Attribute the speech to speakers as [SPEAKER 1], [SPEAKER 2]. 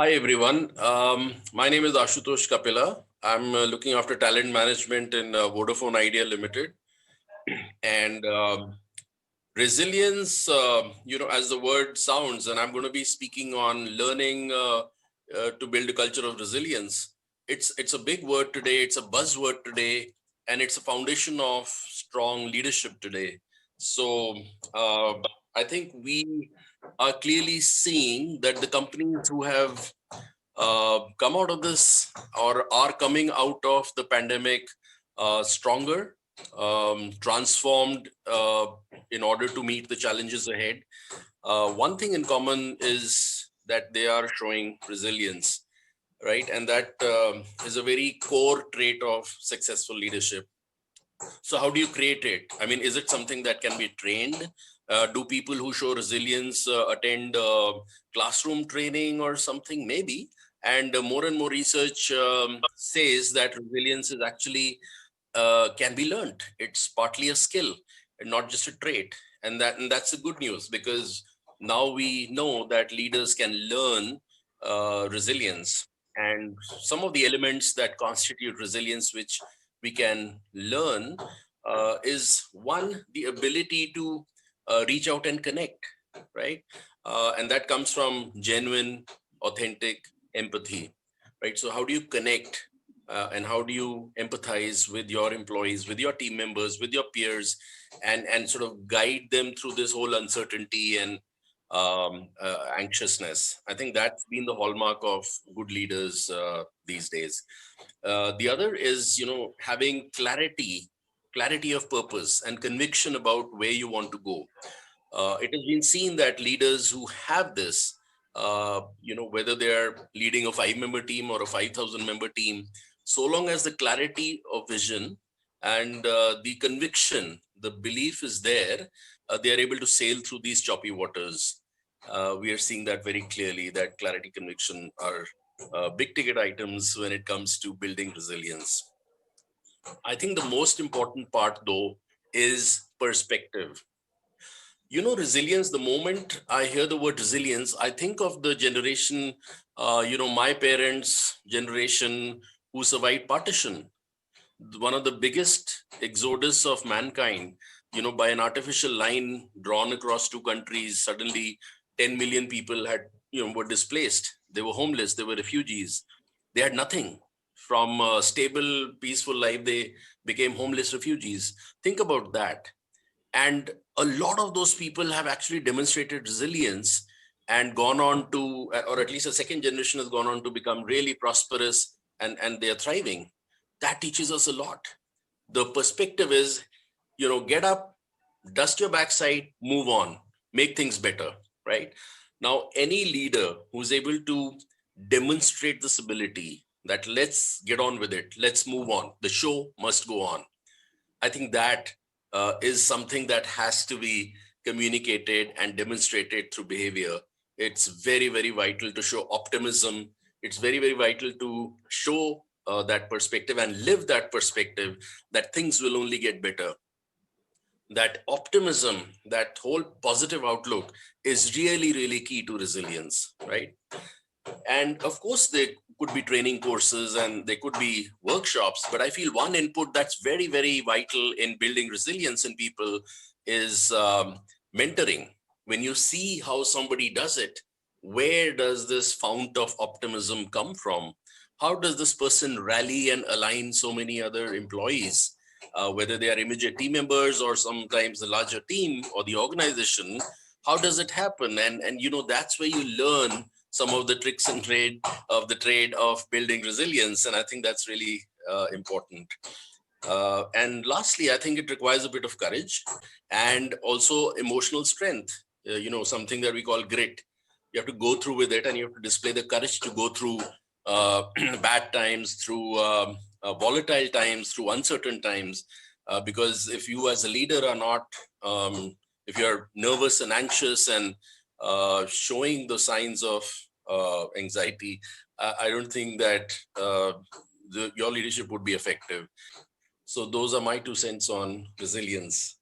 [SPEAKER 1] Hi, everyone. My name is Ashutosh Kapila. I'm looking after talent management in Vodafone Idea Limited. And resilience, as the word sounds, and I'm going to be speaking on learning to build a culture of resilience. It's a big word today. It's a buzzword today, and it's a foundation of strong leadership today. So uh, I think we are clearly seeing that the companies who have come out of this or are coming out of the pandemic stronger, transformed in order to meet the challenges ahead. One thing in common is that they are showing resilience, right? And that is a very core trait of successful leadership. So, how do you create it? I mean, is it something that can be trained? Do people who show resilience attend classroom training or something? Maybe. And more and more research says that resilience is actually can be learned. It's partly a skill and not just a trait. And that's the good news because now we know that leaders can learn resilience and some of the elements that constitute resilience, which we can learn, is one, the ability to reach out and connect, right? And that comes from genuine, authentic empathy, right? So, how do you connect and how do you empathize with your employees, with your team members, with your peers, and sort of guide them through this whole uncertainty and anxiousness? I think that's been the hallmark of good leaders these days. The other is, having clarity of purpose and conviction about where you want to go. It has been seen that leaders who have this, whether they're leading a 5 member team or a 5,000 member team, so long as the clarity of vision and the conviction, the belief is there, they are able to sail through these choppy waters. We are seeing that very clearly, that clarity, conviction are big ticket items when it comes to building resilience. I think the most important part, though, is perspective. Resilience, the moment I hear the word resilience, I think of the generation, my parents' generation who survived partition, one of the biggest exodus of mankind, by an artificial line drawn across two countries. Suddenly 10 million people were displaced. They were homeless, they were refugees, they had nothing. From a stable peaceful life, they became homeless refugees. Think about that. And a lot of those people have actually demonstrated resilience and gone on to, or at least a second generation has gone on to become really prosperous, and they are thriving. That teaches us a lot. The perspective is, get up, dust your backside, move on, make things better, right? Now, any leader who's able to demonstrate this ability, that let's get on with it, let's move on, the show must go on, I think that is something that has to be communicated and demonstrated through behavior. It's very, very vital to show optimism. It's very, very vital to show that perspective and live that perspective, that things will only get better. That optimism, that whole positive outlook is really, really key to resilience, right? And of course, there could be training courses and there could be workshops, but I feel one input that's very, very vital in building resilience in people is mentoring. When you see how somebody does it, where does this fount of optimism come from? How does this person rally and align so many other employees, whether they are immediate team members or sometimes the larger team or the organization? How does it happen? And that's where you learn some of the tricks and trade of building resilience, and I think that's really important. And lastly, I think it requires a bit of courage and also emotional strength. Something that we call grit. You have to go through with it, and you have to display the courage to go through uh, bad times, through volatile times, through uncertain times. Because if you, as a leader, are not, if you're nervous and anxious and showing the signs of anxiety, I don't think that your leadership would be effective. So those are my 2 cents on resilience.